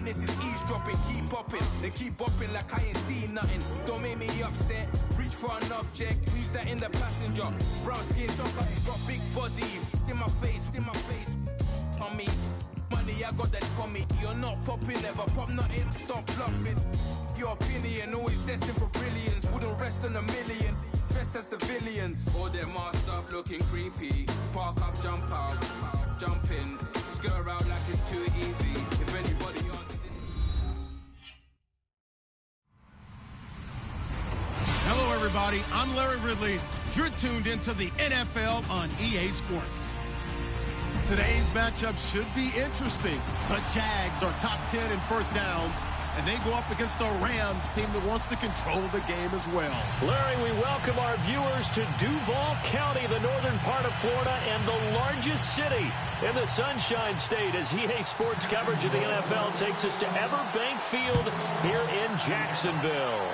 witness is eavesdropping. Keep popping, they keep bopping like I ain't seen nothing. Don't make me upset, reach for an object. Who's that in the passenger? Brown skin, got big body. In my face, on me. Money, I got that for me. You're not popping, never pop nothing. Stop bluffing. Your opinion, always destined for brilliance. Wouldn't rest on a million, dressed as civilians. All them masked up looking creepy. Park up, jump out, jump in. Skirt out like it's too easy. If anybody asks. Hello, everybody. I'm Larry Ridley. You're tuned into the NFL on EA Sports. Today's matchup should be interesting. The Jags are top 10 in first downs, and they go up against the Rams team that wants to control the game as well. Larry, we welcome our viewers to Duval County, the northern part of Florida, and the largest city in the Sunshine State, as EA Sports coverage of the NFL takes us to Everbank Field here in Jacksonville.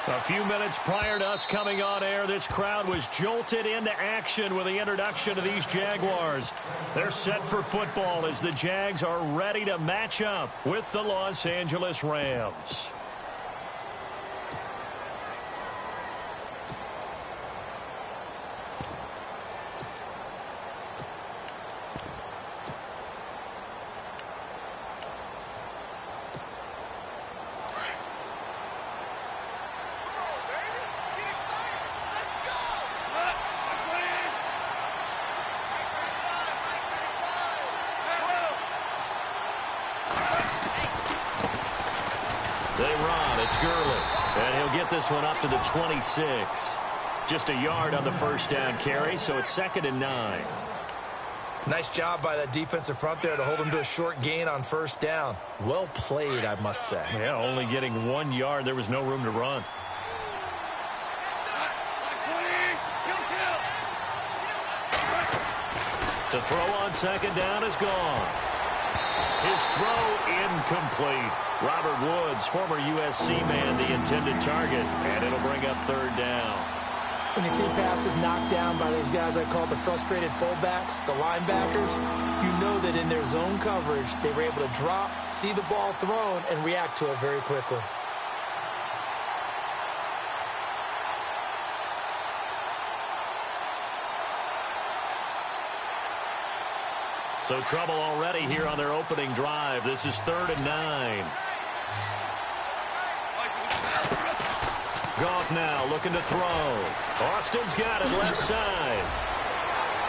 A few minutes prior to us coming on air, this crowd was jolted into action with the introduction of these Jaguars. They're set for football as the Jags are ready to match up with the Los Angeles Rams. And he'll get this one up to the 26. Just a yard on the first down carry, so it's 2nd and 9. Nice job by that defensive front there to hold him to a short gain on first down. Well played, I must say. Yeah, only getting 1 yard. There was no room to run. To throw on 2nd down is gone. His throw incomplete. Robert Woods, former USC man, the intended target, and it'll bring up 3rd down. When you see passes knocked down by those guys I call the frustrated fullbacks, the linebackers, you know that in their zone coverage, they were able to drop, see the ball thrown, and react to it very quickly. So trouble already here on their opening drive. This is 3rd and 9. Goff now looking to throw. Austin's got it left side.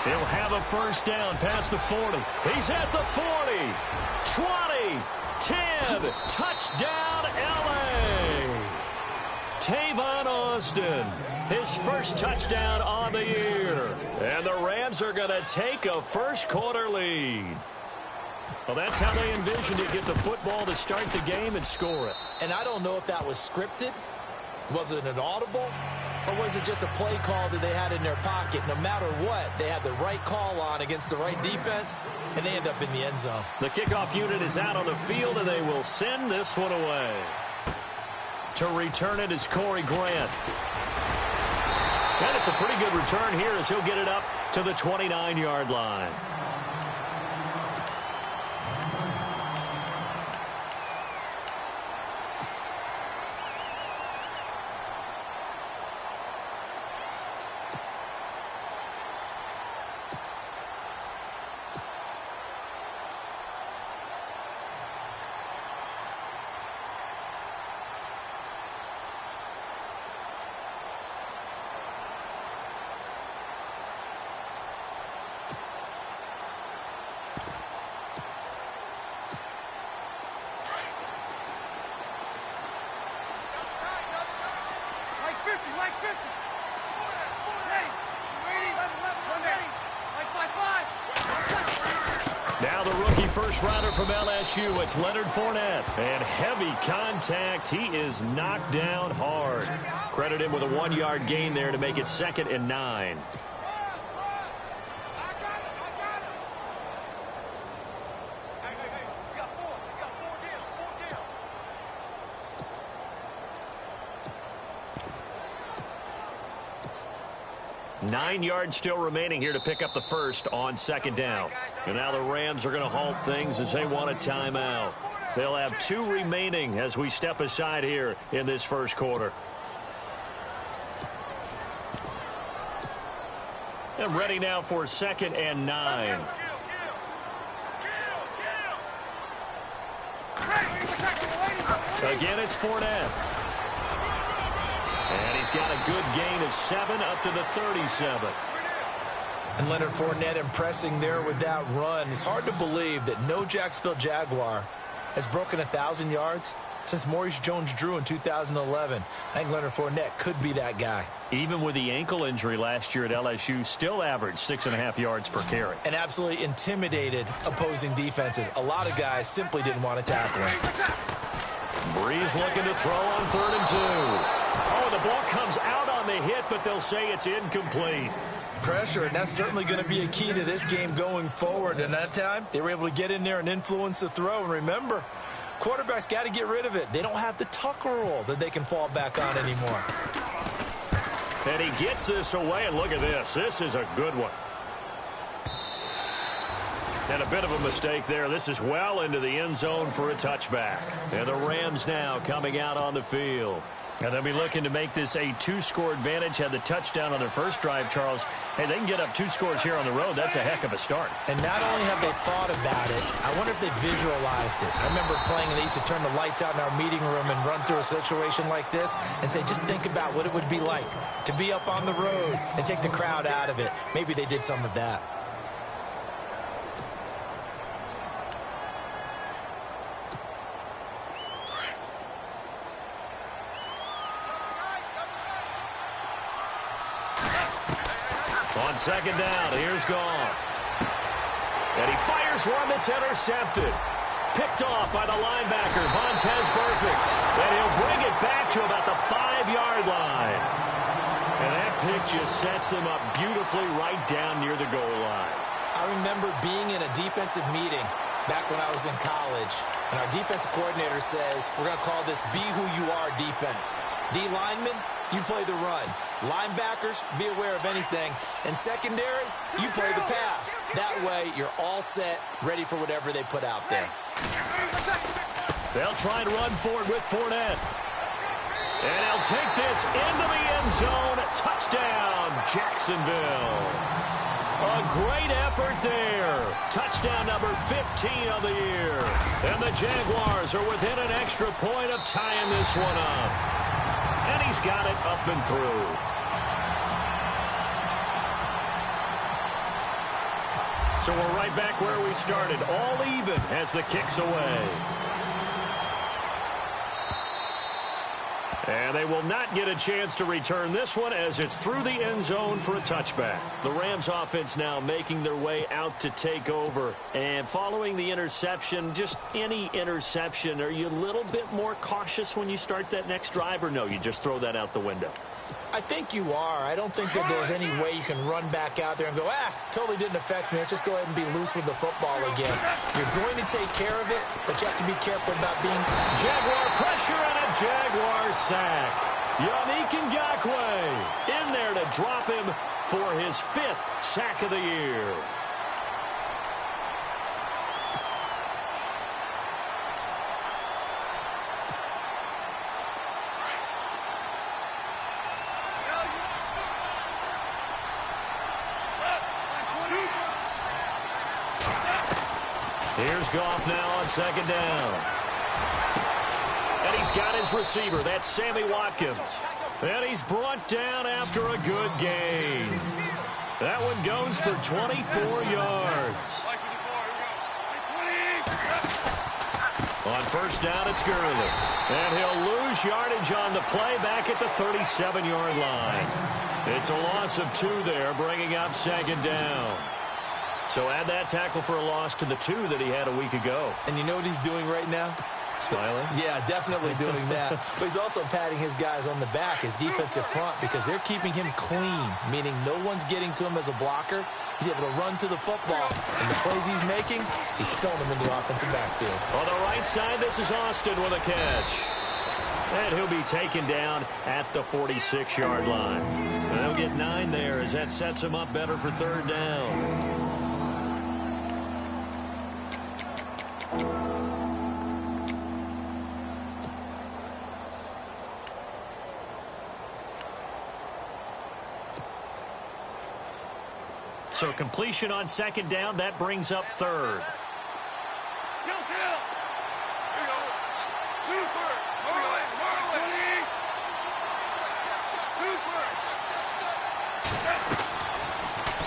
He'll have a first down past the 40. He's at the 40. 20. 10. Touchdown, L.A. Tavon Austin. His first touchdown on the year. And the Rams are going to take a first-quarter lead. Well, that's how they envisioned it, get the football to start the game and score it. And I don't know if that was scripted. Was it an audible? Or was it just a play call that they had in their pocket? No matter what, they had the right call on against the right defense, and they end up in the end zone. The kickoff unit is out on the field, and they will send this one away. To return it is Corey Grant. And it's a pretty good return here as he'll get it up to the 29-yard line. Now the rookie first rounder from LSU, it's Leonard Fournette. And heavy contact. He is knocked down hard. Credit him with a 1-yard gain there to make it 2nd and 9. Nine yards still remaining here to pick up the first on 2nd down. And now the Rams are going to halt things as they want a timeout. They'll have 2 remaining as we step aside here in this first quarter. And ready now for 2nd and 9. Again, it's Fournette. And he's got a good gain of 7 up to the 37. And Leonard Fournette impressing there with that run. It's hard to believe that no Jacksonville Jaguar has broken 1,000 yards since Maurice Jones-Drew in 2011. I think Leonard Fournette could be that guy. Even with the ankle injury last year at LSU, still averaged 6.5 yards per carry. And absolutely intimidated opposing defenses. A lot of guys simply didn't want to tackle him. Breeze looking to throw on 3rd and 2. Oh, the ball comes out on the hit, but they'll say it's incomplete. Pressure, and that's certainly going to be a key to this game going forward. And that time, they were able to get in there and influence the throw. And remember, quarterbacks got to get rid of it. They don't have the Tucker rule that they can fall back on anymore. And he gets this away, and look at this. This is a good one. And a bit of a mistake there. This is well into the end zone for a touchback. And the Rams now coming out on the field. And they'll be looking to make this a 2-score advantage. Had the touchdown on their first drive, Charles. Hey, they can get up 2 scores here on the road. That's a heck of a start. And not only have they thought about it, I wonder if they visualized it. I remember playing, and they used to turn the lights out in our meeting room and run through a situation like this and say, just think about what it would be like to be up on the road and take the crowd out of it. Maybe they did some of that. On 2nd down, here's Goff. And he fires one that's intercepted. Picked off by the linebacker, Vontaze Burfict. And he'll bring it back to about the 5-yard line. And that pick just sets him up beautifully right down near the goal line. I remember being in a defensive meeting back when I was in college. And our defensive coordinator says, we're going to call this be who you are defense. D linemen, you play the run. Linebackers, be aware of anything. And secondary, you play the pass. That way, you're all set, ready for whatever they put out there. They'll try and run for it with Fournette. And he'll take this into the end zone. Touchdown, Jacksonville. A great effort there. Touchdown number 15 of the year. And the Jaguars are within an extra point of tying this one up. And he's got it up and through. So we're right back where we started, all even as the kick's away. And they will not get a chance to return this one as it's through the end zone for a touchback. The Rams offense now making their way out to take over. And following the interception, just any interception, are you a little bit more cautious when you start that next drive, or no, you just throw that out the window? I think you are. I don't think that there's any way you can run back out there and go, totally didn't affect me. Let's just go ahead and be loose with the football again. You're going to take care of it, but you have to be careful about being... Jaguar pressure and a Jaguar sack. Yannick Ngakoue in there to drop him for his 5th sack of the year. Here's Goff now on 2nd down. And he's got his receiver. That's Sammy Watkins. And he's brought down after a good gain. That one goes for 24 yards. On 1st down, it's Gurley. And he'll lose yardage on the play back at the 37-yard line. It's a loss of 2 there, bringing up 2nd down. So add that tackle for a loss to the 2 that he had a week ago. And you know what he's doing right now? Smiling? Yeah, definitely doing that. But he's also patting his guys on the back, his defensive front, because they're keeping him clean, meaning no one's getting to him as a blocker. He's able to run to the football. And the plays he's making, he's throwing them in the offensive backfield. On the right side, this is Austin with a catch. And he'll be taken down at the 46-yard line. And they'll get 9 there as that sets him up better for 3rd down. So completion on second down, that brings up third.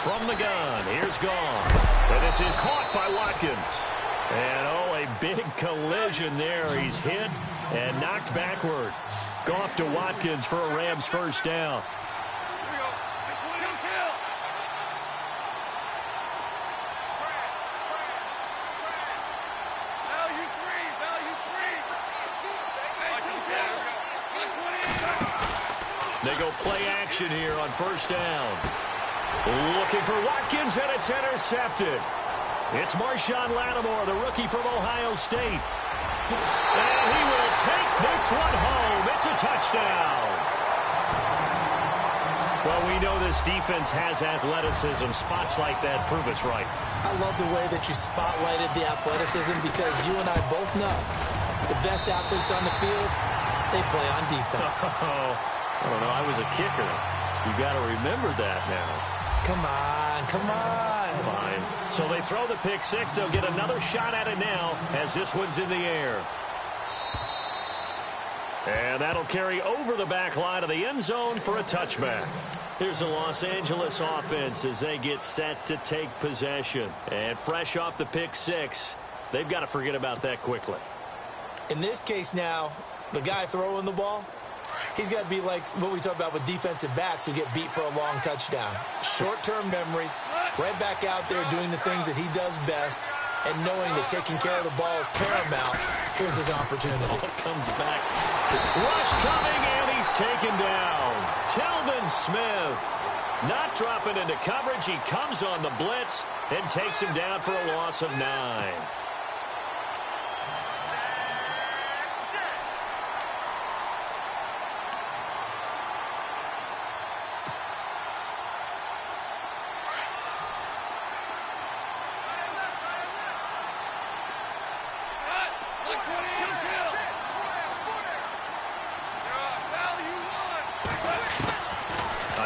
From the gun, here's gone. And this is caught by Watkins. And, oh, a big collision there. He's hit and knocked backward. Goff to Watkins for a Rams first down. They go play action here on first down. Looking for Watkins, and it's intercepted. It's Marshawn Lattimore, the rookie from Ohio State. And he will take this one home. It's a touchdown. Well, we know this defense has athleticism. Spots like that prove us right. I love the way that you spotlighted the athleticism because you and I both know the best athletes on the field, they play on defense. I don't know. I was a kicker. You got to remember that now. Come on, come on. Fine. So they throw the pick six. They'll get another shot at it now as this one's in the air. And that'll carry over the back line of the end zone for a touchback. Here's the Los Angeles offense as they get set to take possession. And fresh off the pick six, they've got to forget about that quickly. In this case now, the guy throwing the ball, he's got to be like what we talk about with defensive backs who get beat for a long touchdown. Short-term memory, right back out there doing the things that he does best, and knowing that taking care of the ball is paramount. Here's his opportunity. Ball comes back to rush coming, and he's taken down. Telvin Smith not dropping into coverage. He comes on the blitz and takes him down for a loss of 9.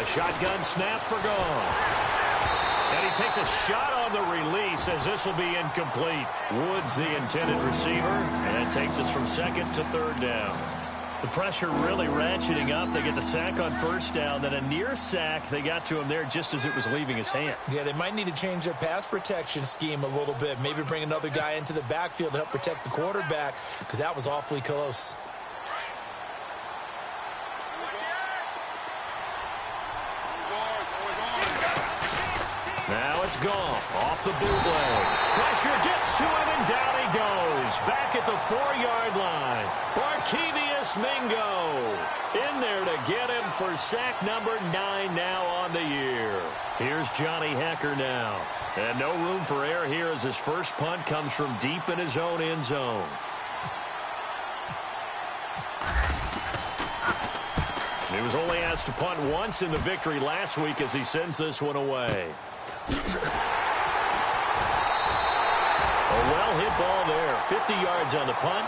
Shotgun snap for gone. And he takes a shot on the release as this will be incomplete. Woods the intended receiver, and that takes us from second to third down. The pressure really ratcheting up. They get the sack on first down, then a near sack. They got to him there just as it was leaving his hand. Yeah, they might need to change their pass protection scheme a little bit. Maybe bring another guy into the backfield to help protect the quarterback because that was awfully close. Now it's Goff off the bootleg. Pressure gets to him, and down he goes. Back at the 4-yard line. Barkevious Mingo in there to get him for sack number 9 now on the year. Here's Johnny Hecker now. And no room for error here as his first punt comes from deep in his own end zone. He was only asked to punt once in the victory last week as he sends this one away. A well-hit ball there. 50 yards on the punt,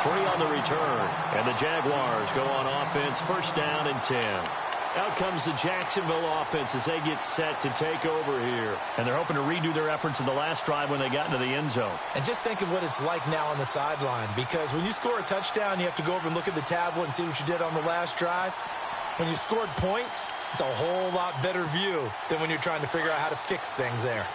3 on the return. And the Jaguars go on offense, first down and 10. Out comes the Jacksonville offense as they get set to take over here. And they're hoping to redo their efforts in the last drive when they got into the end zone. And just think of what it's like now on the sideline, because when you score a touchdown, you have to go over and look at the tablet and see what you did on the last drive. When you scored points, it's a whole lot better view than when you're trying to figure out how to fix things there.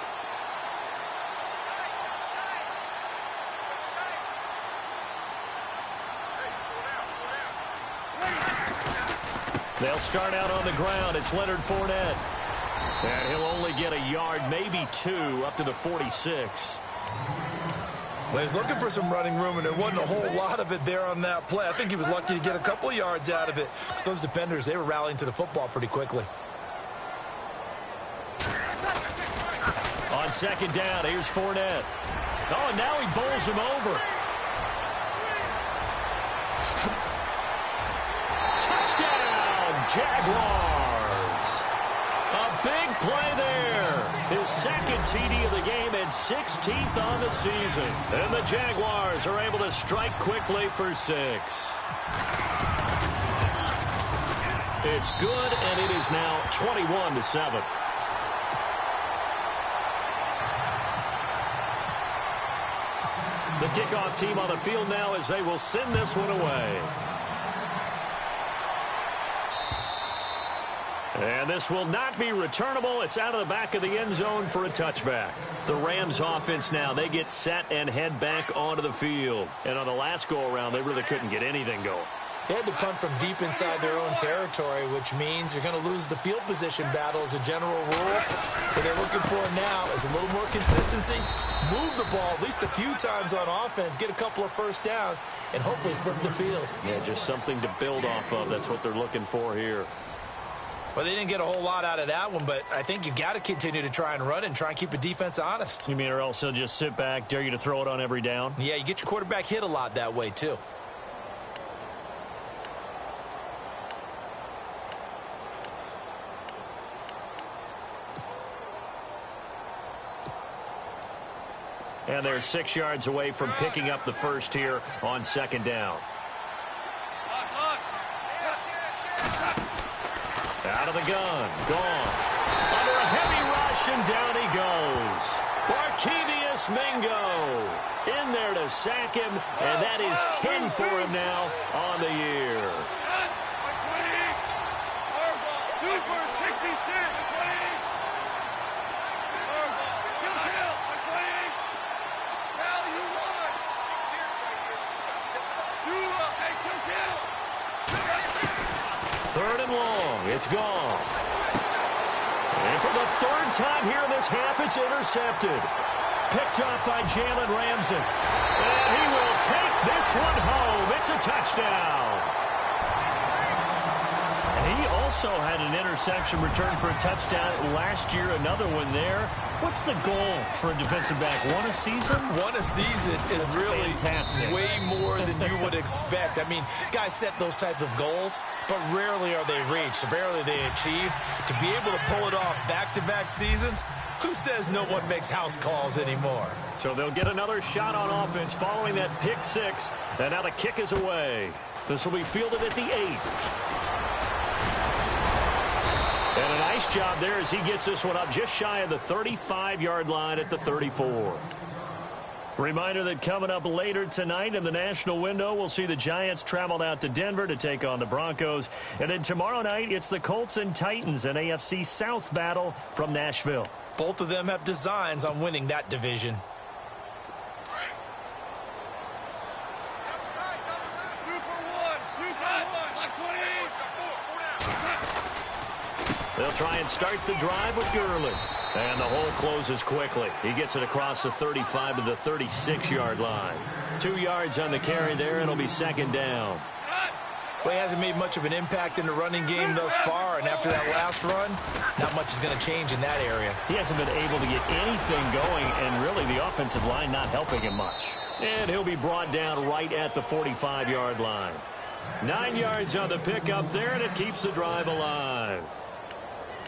They'll start out on the ground. It's Leonard Fournette. And he'll only get a yard, maybe 2, up to the 46. Well, he's looking for some running room, and there wasn't a whole lot of it there on that play. I think he was lucky to get a couple of yards out of it. Because those defenders, they were rallying to the football pretty quickly. On second down, here's Fournette. Oh, and now he bowls him over. Touchdown, Jaguars. A big play there. His second TD of the game and 16th on the season. And the Jaguars are able to strike quickly for 6. It's good, and it is now 21-7. The kickoff team on the field now as they will send this one away. And this will not be returnable. It's out of the back of the end zone for a touchback. The Rams offense now, they get set and head back onto the field. And on the last go-around, they really couldn't get anything going. They had to punt from deep inside their own territory, which means you're going to lose the field position battle as a general rule. What they're looking for now is a little more consistency, move the ball at least a few times on offense, get a couple of first downs, and hopefully flip the field. Yeah, just something to build off of. That's what they're looking for here. Well, they didn't get a whole lot out of that one, but I think you've got to continue to try and run and try and keep the defense honest. You mean or else they'll just sit back, dare you to throw it on every down? Yeah, you get your quarterback hit a lot that way, too. And they're 6 yards away from picking up the first here on second down. Out of the gun. Gone. Under a heavy rush, and down he goes. Barkevius Mingo in there to sack him, and that is 10 for him now on the year. Third and long. It's gone. And for the third time here in this half, it's intercepted. Picked up by Jalen Ramsey. And he will take this one home. It's a touchdown. He also had an interception return for a touchdown last year. Another one there. What's the goal for a defensive back? One a season? One a season is really fantastic. Way more than you would expect. I mean, guys set those types of goals, but rarely are they reached. Rarely they achieved. To be able to pull it off back-to-back seasons, who says no one makes house calls anymore? So they'll get another shot on offense following that pick six. And now the kick is away. This will be fielded at the 8. And a nice job there as he gets this one up just shy of the 35-yard line at the 34. Reminder that coming up later tonight in the national window, we'll see the Giants travel out to Denver to take on the Broncos. And then tomorrow night, it's the Colts and Titans, an AFC South battle from Nashville. Both of them have designs on winning that division. They'll try and start the drive with Gurley. And the hole closes quickly. He gets it across the 35 to the 36-yard line. 2 yards on the carry there. It'll be second down. Well, he hasn't made much of an impact in the running game thus far, and after that last run, not much is going to change in that area. He hasn't been able to get anything going, and really the offensive line not helping him much. And he'll be brought down right at the 45-yard line. 9 yards on the pickup there, and it keeps the drive alive.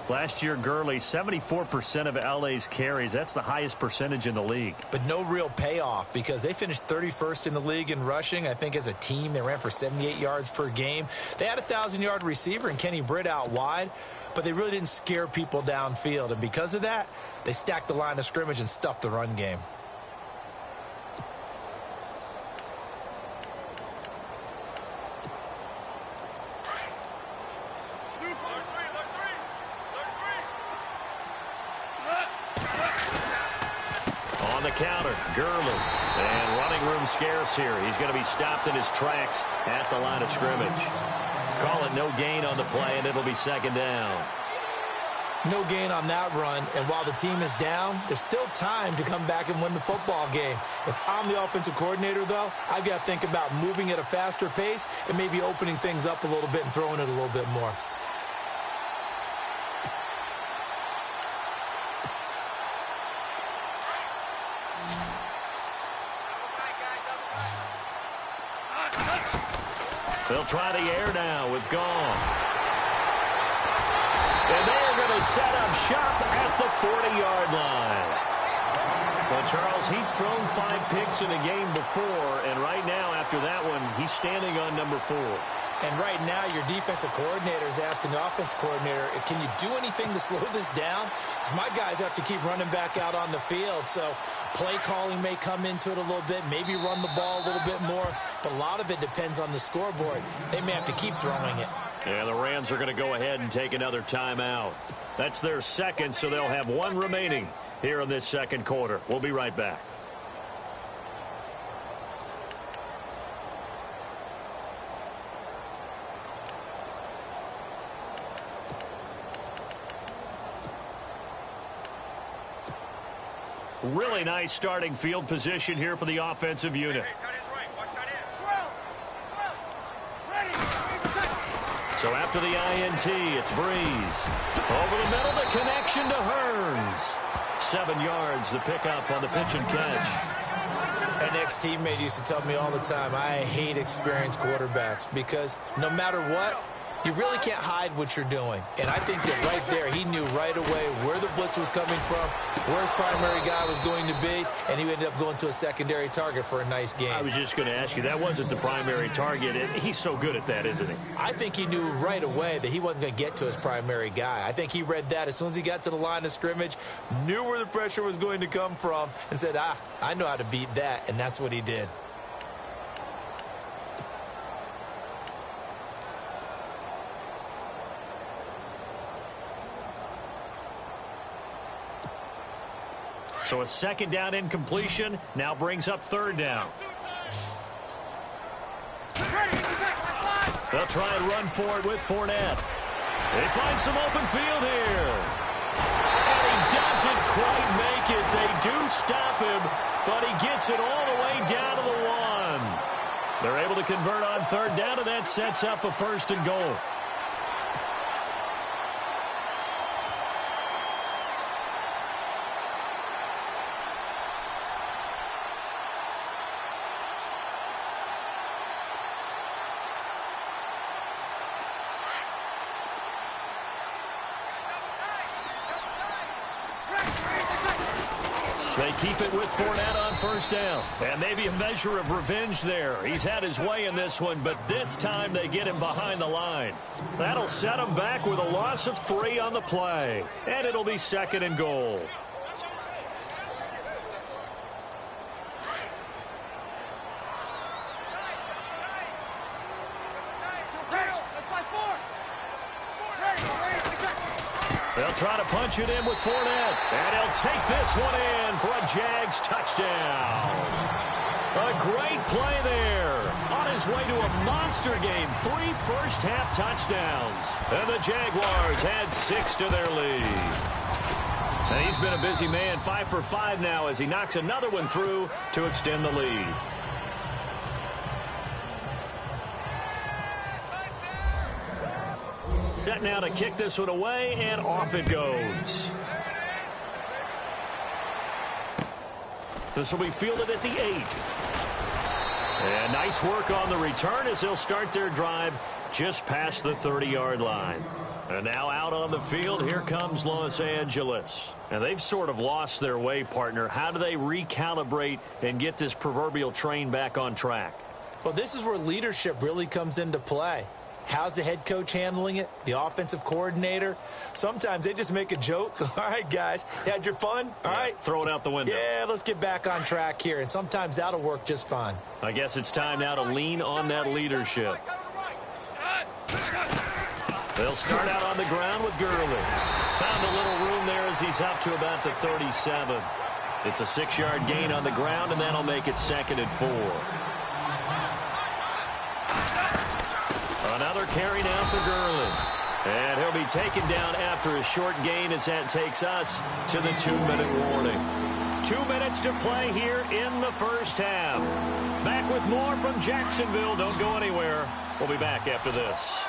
Last year, Gurley, 74% of LA's carries. That's the highest percentage in the league. But no real payoff because they finished 31st in the league in rushing. I think as a team, they ran for 78 yards per game. They had a 1,000-yard receiver and Kenny Britt out wide, but they really didn't scare people downfield. And because of that, they stacked the line of scrimmage and stuffed the run game. Counter, Gurley, and running room scarce here. He's going to be stopped in his tracks at the line of scrimmage. Call it no gain on the play, and it'll be second down. No gain on that run, and while the team is down, there's still time to come back and win the football game. If I'm the offensive coordinator, though, I've got to think about moving at a faster pace and maybe opening things up a little bit and throwing it a little bit more. They'll try the air now with Goff. And they're going to set up shop at the 40-yard line. Well, Charles, he's thrown 5 picks in a game before, and right now, after that one, he's standing on number 4. And right now, your defensive coordinator is asking the offensive coordinator, can you do anything to slow this down? Because my guys have to keep running back out on the field. So play calling may come into it a little bit, maybe run the ball a little bit more. But a lot of it depends on the scoreboard. They may have to keep throwing it. Yeah, the Rams are going to go ahead and take another timeout. That's their second, so they'll have one remaining here in this second quarter. We'll be right back. Really nice starting field position here for the offensive unit. So after the INT, it's Breeze. Over the middle, the connection to Hearns. 7 yards, the pickup on the pitch and catch. An ex-teammate used to tell me all the time, I hate experienced quarterbacks because no matter what, you really can't hide what you're doing. And I think that right there, he knew right away where the blitz was coming from, where his primary guy was going to be, and he ended up going to a secondary target for a nice game. I was just going to ask you, that wasn't the primary target. He's so good at that, isn't he? I think he knew right away that he wasn't going to get to his primary guy. I think he read that as soon as he got to the line of scrimmage, knew where the pressure was going to come from, and said, I know how to beat that, and that's what he did. So a second down incompletion now brings up third down. They'll try and run for it with Fournette. They find some open field here. And he doesn't quite make it. They do stop him, but he gets it all the way down to the 1. They're able to convert on third down, and that sets up a first and goal. They keep it with Fournette on first down. And maybe a measure of revenge there. He's had his way in this one, but this time they get him behind the line. That'll set him back with a loss of 3 on the play. And it'll be second and goal. They'll try to punch it in with Fournette. And he'll take this one in for a Jags touchdown. A great play there. On his way to a monster game. 3 first-half touchdowns. And the Jaguars add 6 to their lead. And he's been a busy man. 5 for 5 now as he knocks another one through to extend the lead. Set now to kick this one away, and off it goes. This will be fielded at the 8. And nice work on the return as they'll start their drive just past the 30-yard line. And now out on the field, here comes Los Angeles. And they've sort of lost their way, partner. How do they recalibrate and get this proverbial train back on track? Well, this is where leadership really comes into play. How's the head coach handling it? The offensive coordinator? Sometimes they just make a joke. All right, guys, had your fun? All right. Throw it out the window. Yeah, let's get back on track here. And sometimes that'll work just fine. I guess it's time now to lean on that leadership. They'll start out on the ground with Gurley. Found a little room there as he's up to about the 37. It's a 6-yard gain on the ground, and that'll make it second and 4. Another carry now for Gurley. And he'll be taken down after a short gain as that takes us to the 2-minute warning. 2 minutes to play here in the first half. Back with more from Jacksonville. Don't go anywhere. We'll be back after this.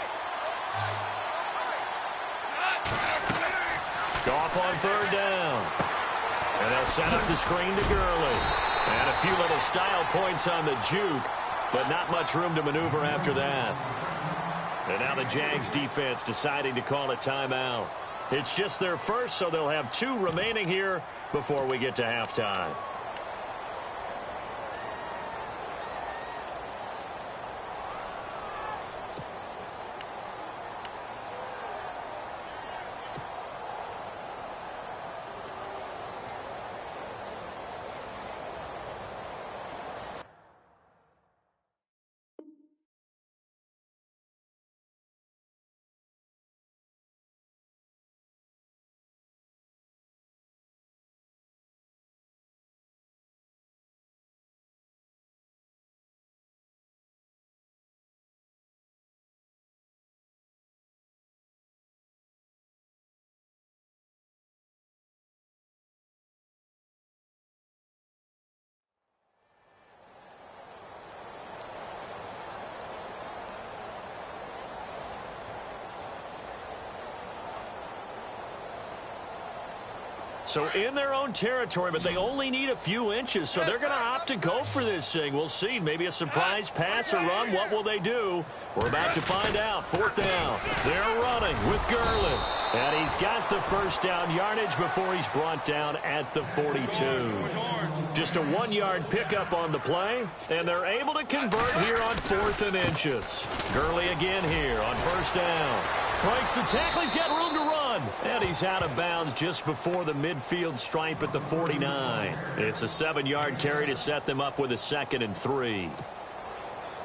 Goff on third down. And they'll set up the screen to Gurley. And a few little style points on the juke, but not much room to maneuver after that. And now the Jags defense deciding to call a timeout. It's just their first, so they'll have 2 remaining here before we get to halftime. So in their own territory, but they only need a few inches, so they're going to opt to go for this thing. We'll see. Maybe a surprise pass or run. What will they do? We're about to find out. 4th down. They're running with Gurley. And he's got the first down yardage before he's brought down at the 42. Just a 1-yard pickup on the play, and they're able to convert here on 4th and inches. Gurley again here on 1st down. Breaks the tackle. He's got room to run. And he's out of bounds just before the midfield stripe at the 49. It's a 7-yard carry to set them up with a 2nd and 3.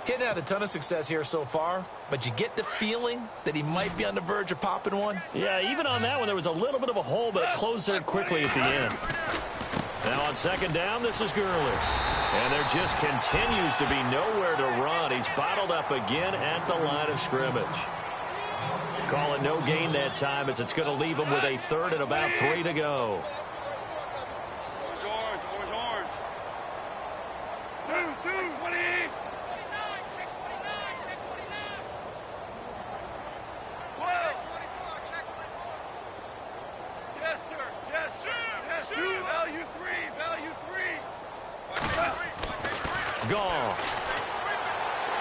Hitting had a ton of success here so far, but you get the feeling that he might be on the verge of popping one. Yeah, even on that one, there was a little bit of a hole, but it closed there quickly at the end. Now on 2nd down, this is Gurley. And there just continues to be nowhere to run. He's bottled up again at the line of scrimmage. Call it no gain that time, as it's going to leave him with a 3rd and about 3 to go.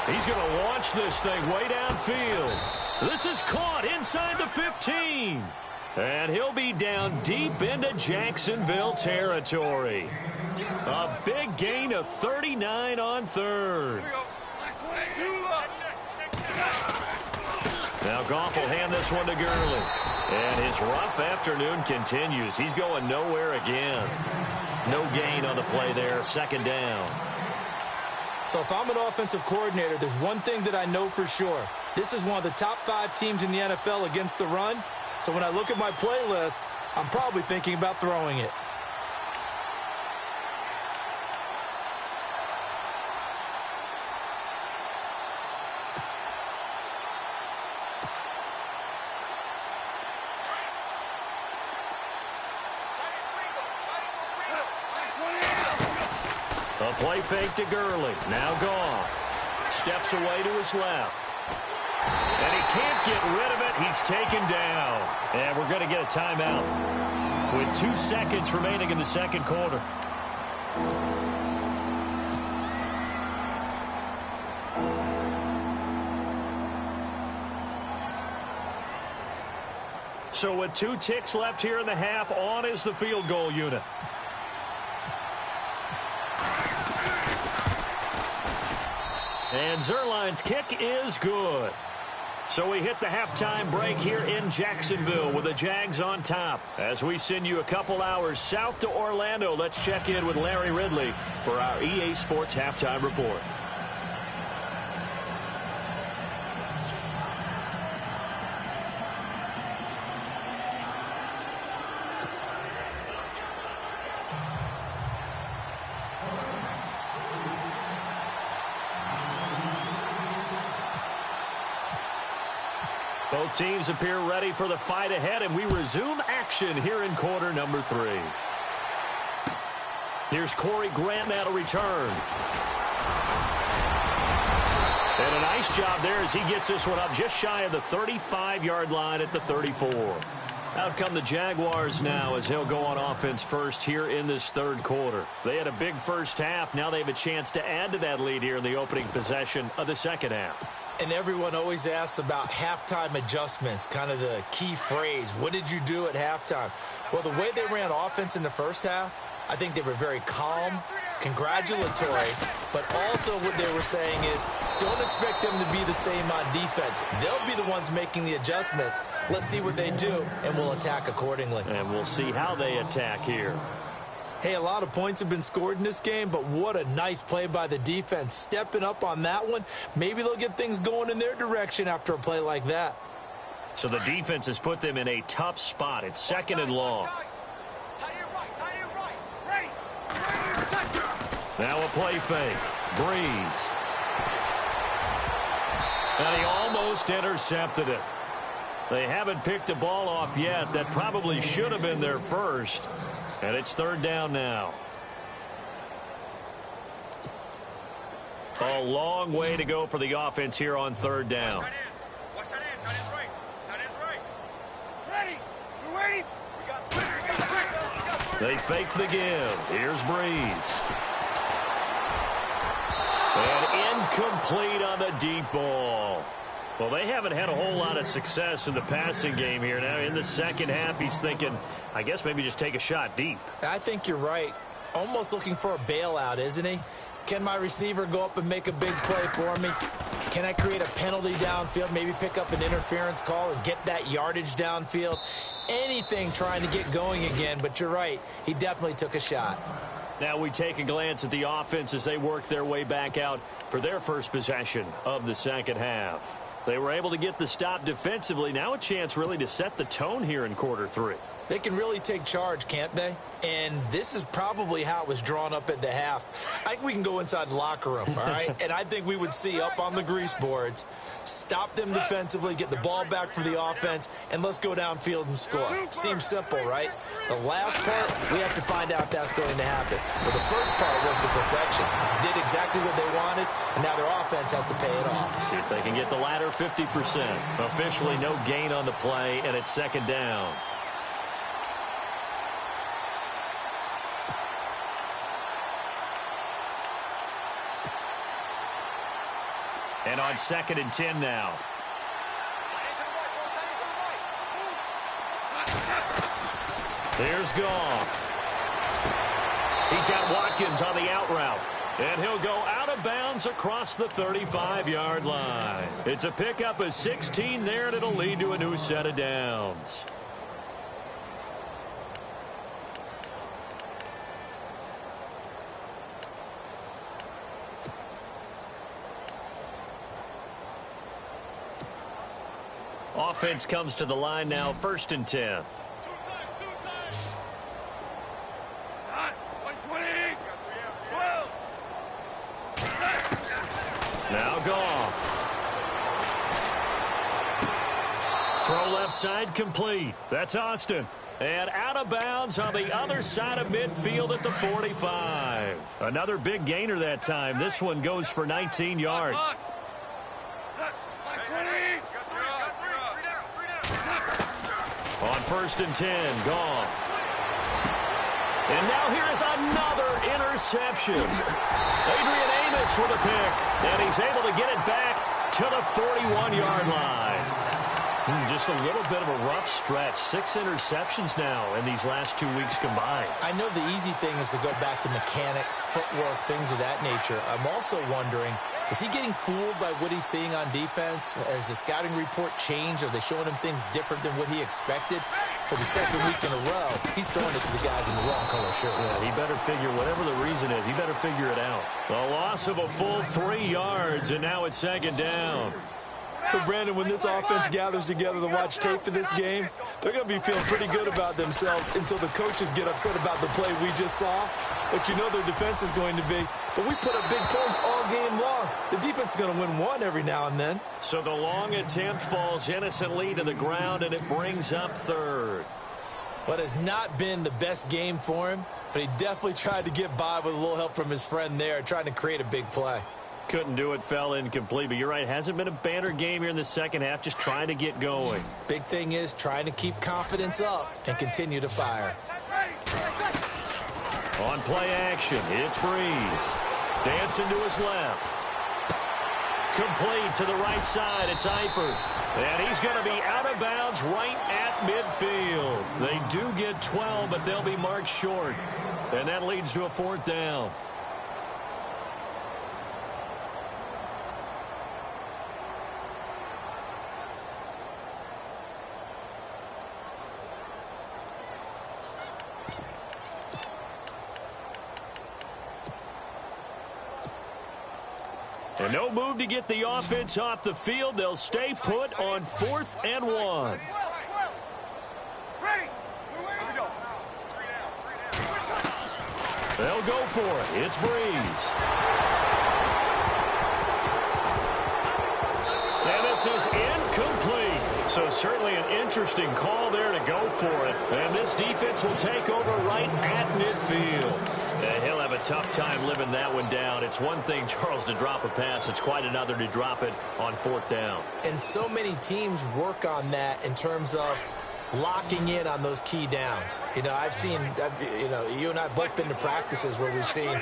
He's going to launch this thing way downfield. This is caught inside the 15. And he'll be down deep into Jacksonville territory. A big gain of 39 on 3rd. Now Goff will hand this one to Gurley. And his rough afternoon continues. He's going nowhere again. No gain on the play there. 2nd down. So if I'm an offensive coordinator, there's one thing that I know for sure. This is one of the top 5 teams in the NFL against the run. So when I look at my playlist, I'm probably thinking about throwing it. A play fake to Gurley. Now Goff. Steps away to his left. And he can't get rid of it. He's taken down. And we're going to get a timeout with 2 seconds remaining in the 2nd quarter. So with 2 ticks left here in the half, on is the field goal unit. And Zerline's kick is good. So we hit the halftime break here in Jacksonville with the Jags on top. As we send you a couple hours south to Orlando, let's check in with Larry Ridley for our EA Sports Halftime Report. Both teams appear ready for the fight ahead, and we resume action here in quarter number 3. Here's Corey Grant now to return. And a nice job there as he gets this one up just shy of the 35-yard line at the 34. Out come the Jaguars now as he'll go on offense first here in this 3rd quarter. They had a big first half. Now they have a chance to add to that lead here in the opening possession of the 2nd half. And everyone always asks about halftime adjustments, kind of the key phrase. What did you do at halftime? Well, the way they ran offense in the first half, I think they were very calm, congratulatory, but also what they were saying is don't expect them to be the same on defense. They'll be the ones making the adjustments. Let's see what they do, and we'll attack accordingly. And we'll see how they attack here. Hey, a lot of points have been scored in this game, but what a nice play by the defense. Stepping up on that one, maybe they'll get things going in their direction after a play like that. So the defense has put them in a tough spot. It's 2nd and long. Now a play fake. Breeze. And he almost intercepted it. They haven't picked a ball off yet. That probably should have been their first. And it's 3rd down now. A long way to go for the offense here on 3rd down. Watch that end. Tight end's right. Tight end's right. Ready. You ready? We got They fake the give. Here's Breeze. And incomplete on the deep ball. Well, they haven't had a whole lot of success in the passing game here. Now, in the second half, he's thinking, I guess maybe just take a shot deep. I think you're right. Almost looking for a bailout, isn't he? Can my receiver go up and make a big play for me? Can I create a penalty downfield, maybe pick up an interference call and get that yardage downfield? Anything trying to get going again, but you're right. He definitely took a shot. Now we take a glance at the offense as they work their way back out for their first possession of the second half. They were able to get the stop defensively. Now a chance really to set the tone here in quarter three. They can really take charge, can't they? And this is probably how it was drawn up at the half. I think we can go inside the locker room, all right? And I think we would see up on the grease boards, stop them defensively, get the ball back for the offense, and let's go downfield and score. Seems simple, right? The last part, we have to find out if that's going to happen. But the first part was the perfection. Did exactly what they wanted, and now their offense has to pay it off. See if they can get the latter 50%. Officially no gain on the play, and it's second down. And on 2nd and 10 now. Here's Goff. He's got Watkins on the out route. And he'll go out of bounds across the 35-yard line. It's a pickup of 16 there, and it'll lead to a new set of downs. Offense comes to the line now, 1st and 10. Now Goff. Throw left side complete. That's Austin. And out of bounds on the other side of midfield at the 45. Another big gainer that time. This one goes for 19 yards. On 1st and 10, Goff. And now here is another interception. Adrian Amos with a pick, and he's able to get it back to the 41-yard line. Just a little bit of a rough stretch. 6 interceptions now in these last 2 weeks combined. I know the easy thing is to go back to mechanics, footwork, things of that nature. I'm also wondering, is he getting fooled by what he's seeing on defense? Has the scouting report changed? Are they showing him things different than what he expected? For the second week in a row, he's throwing it to the guys in the wrong color shirts. Yeah, he better figure, whatever the reason is, he better figure it out. A loss of a full 3 yards, and now it's second down. So, Brandon, when this offense gathers together to watch tape for this game, they're going to be feeling pretty good about themselves until the coaches get upset about the play we just saw. But you know their defense is going to be. But we put up big points all game long. The defense is going to win one every now and then. So the long attempt falls innocently to the ground, and it brings up 3rd. What has not been the best game for him, but he definitely tried to get by with a little help from his friend there, trying to create a big play. Couldn't do it, fell incomplete, but you're right, hasn't been a banner game here in the second half, just trying to get going. Big thing is trying to keep confidence up and continue to fire. On play action, it's Breeze. Dancing to his left. Complete to the right side, it's Eifert. And he's going to be out of bounds right at midfield. They do get 12, but they'll be marked short. And that leads to a 4th down. And no move to get the offense off the field. They'll stay put on 4th and 1. They'll go for it. It's Breeze. And this is incomplete. So certainly an interesting call there to go for it. And this defense will take over right at midfield. And he'll have a tough time living that one down. It's one thing, Charles, to drop a pass. It's quite another to drop it on 4th down. And so many teams work on that in terms of locking in on those key downs. You know, you and I both been to practices where we've seen,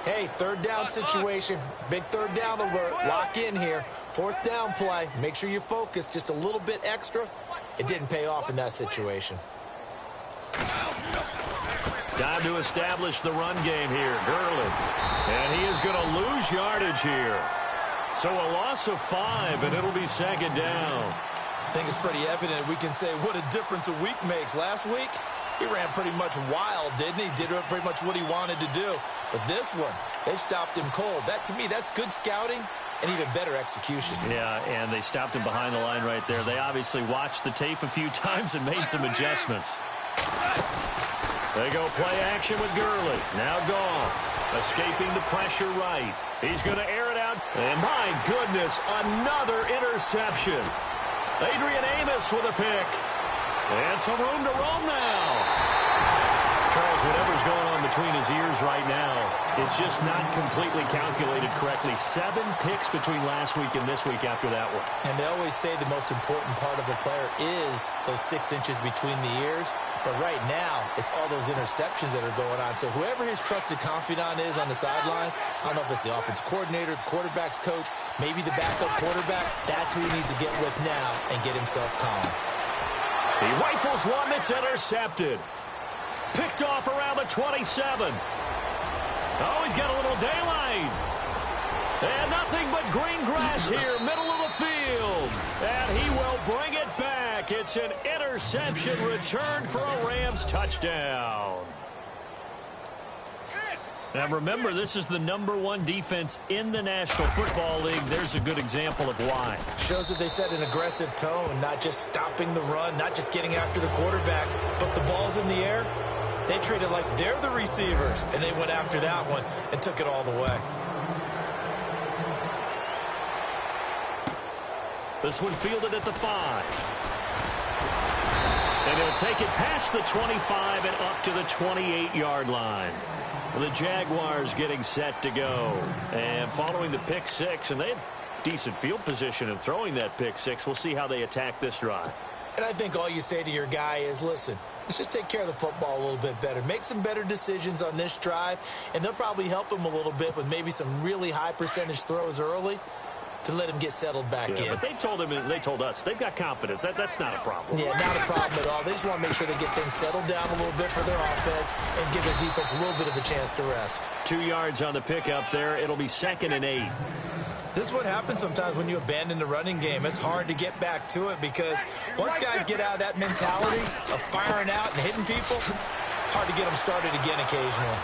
hey, third down situation, big third down alert, lock in here. Fourth down play, make sure you focus just a little bit extra. It didn't pay off in that situation. Time to establish the run game here. Gurley. And he is going to lose yardage here. So a loss of 5, and it'll be second down. I think it's pretty evident. We can say what a difference a week makes. Last week, he ran pretty much wild, didn't he? Did pretty much what he wanted to do. But this one, they've stopped him cold. That, to me, that's good scouting and even better execution. Yeah, and they stopped him behind the line right there. They obviously watched the tape a few times and made some adjustments. They go play action with Gurley. Now Goff, escaping the pressure right. He's going to air it out. And my goodness, another interception. Adrian Amos with a pick. And some room to roam now. Charles, whatever's going on between his ears right now, it's just not completely calculated correctly. 7 picks between last week and this week after that one. And they always say the most important part of a player is those 6 inches between the ears. But right now, it's all those interceptions that are going on. So whoever his trusted confidant is on the sidelines, I don't know if it's the offensive coordinator, the quarterback's coach, maybe the backup quarterback, that's who he needs to get with now and get himself calm. He rifles one that's intercepted. Picked off around the 27. Oh, he's got a little daylight. And nothing but green grass here, middle of the field. And he will bring it back. It's an interception returned for a Rams touchdown. Now remember, this is the #1 defense in the National Football League. There's a good example of why. Shows that they set an aggressive tone, not just stopping the run, not just getting after the quarterback, but the ball's in the air. They treat it like they're the receivers, and they went after that one and took it all the way. This one fielded at the 5. And he'll take it past the 25 and up to the 28-yard line. The Jaguars getting set to go. And following the pick 6, and they had decent field position in throwing that pick 6. We'll see how they attack this drive. And I think all you say to your guy is, listen, let's just take care of the football a little bit better. Make some better decisions on this drive, and they'll probably help him a little bit with maybe some really high percentage throws early to let him get settled back in. But they told him, and they told us, they've got confidence. That's not a problem. Yeah, not a problem at all. They just want to make sure they get things settled down a little bit for their offense and give their defense a little bit of a chance to rest. 2 yards on the pickup there. It'll be 2nd and 8. This is what happens sometimes when you abandon the running game. It's hard to get back to it because once guys get out of that mentality of firing out and hitting people, hard to get them started again occasionally.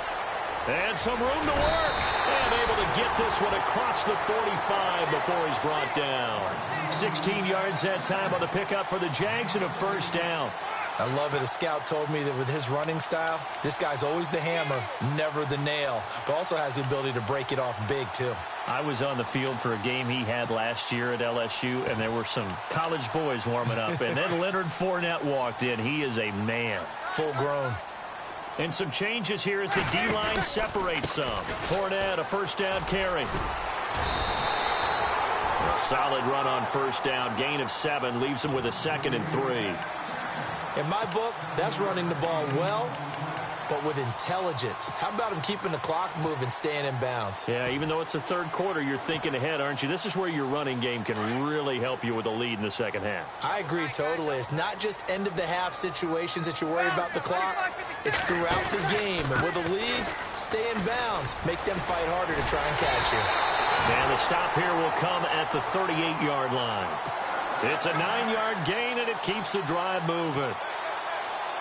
And some room to work. And able to get this one across the 45 before he's brought down. 16 yards that time on the pickup for the Jags and a first down. I love it. A scout told me that with his running style, this guy's always the hammer, never the nail, but also has the ability to break it off big, too. I was on the field for a game he had last year at LSU, and there were some college boys warming up, and then Leonard Fournette walked in. He is a man. Full grown. And some changes here as the D-line separates some. Fournette, a first down carry. A solid run on first down. Gain of 7 leaves him with a 2nd and 3. In my book, that's running the ball well, but with intelligence. How about him keeping the clock moving, staying in bounds? Yeah, even though it's the third quarter, you're thinking ahead, aren't you? This is where your running game can really help you with a lead in the second half. I agree totally. It's not just end-of-the-half situations that you're worried about the clock. It's throughout the game. And with a lead, stay in bounds. Make them fight harder to try and catch you. And the stop here will come at the 38-yard line. It's a 9-yard gain, and it keeps the drive moving.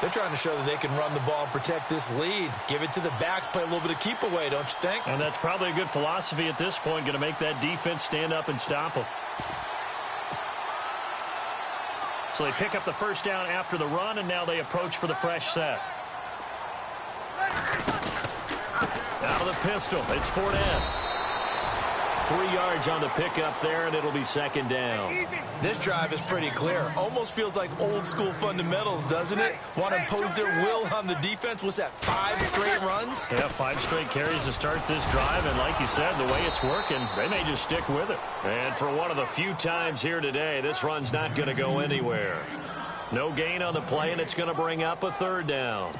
They're trying to show that they can run the ball and protect this lead. Give it to the backs, play a little bit of keep away, don't you think? And that's probably a good philosophy at this point, going to make that defense stand up and stop them. So they pick up the first down after the run, and now they approach for the fresh set. Out of the pistol, it's Fournette. 3 yards on the pickup there, and it'll be 2nd down. This drive is pretty clear. Almost feels like old-school fundamentals, doesn't it? Want to impose their will on the defense. What's that, 5 straight runs? Yeah, 5 straight carries to start this drive, and like you said, the way it's working, they may just stick with it. And for one of the few times here today, this run's not going to go anywhere. No gain on the play, and it's going to bring up a third down.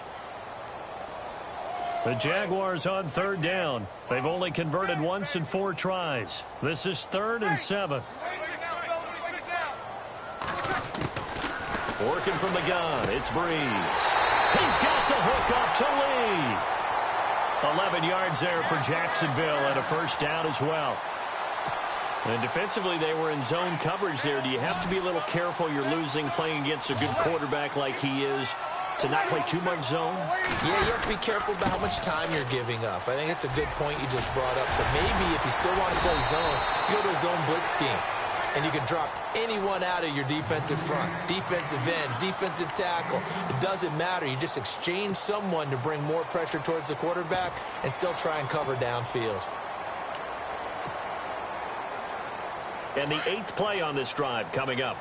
The Jaguars on third down. They've only converted once in 4 tries. This is 3rd and 7. Working from the gun, it's Breeze. He's got the hook up to Lee. 11 yards there for Jacksonville and a first down as well. And defensively, they were in zone coverage there. Do you have to be a little careful? You're losing playing against a good quarterback like he is to not play too much zone? Yeah, you have to be careful about how much time you're giving up. I think it's a good point you just brought up. So maybe if you still want to play zone, you go to a zone blitz scheme. And you can drop anyone out of your defensive front, defensive end, defensive tackle. It doesn't matter. You just exchange someone to bring more pressure towards the quarterback and still try and cover downfield. And the 8th play on this drive coming up.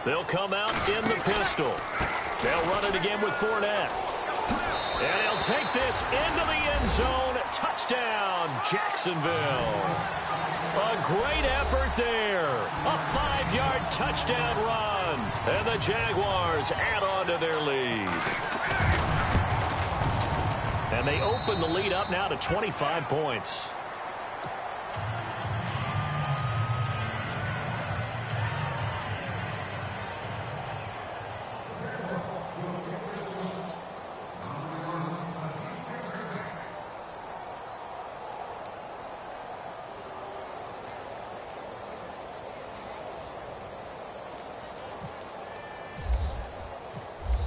They'll come out in the pistol. They'll run it again with Fournette. And he'll take this into the end zone. Touchdown, Jacksonville. A great effort there. A 5-yard touchdown run. And the Jaguars add on to their lead. And they open the lead up now to 25 points.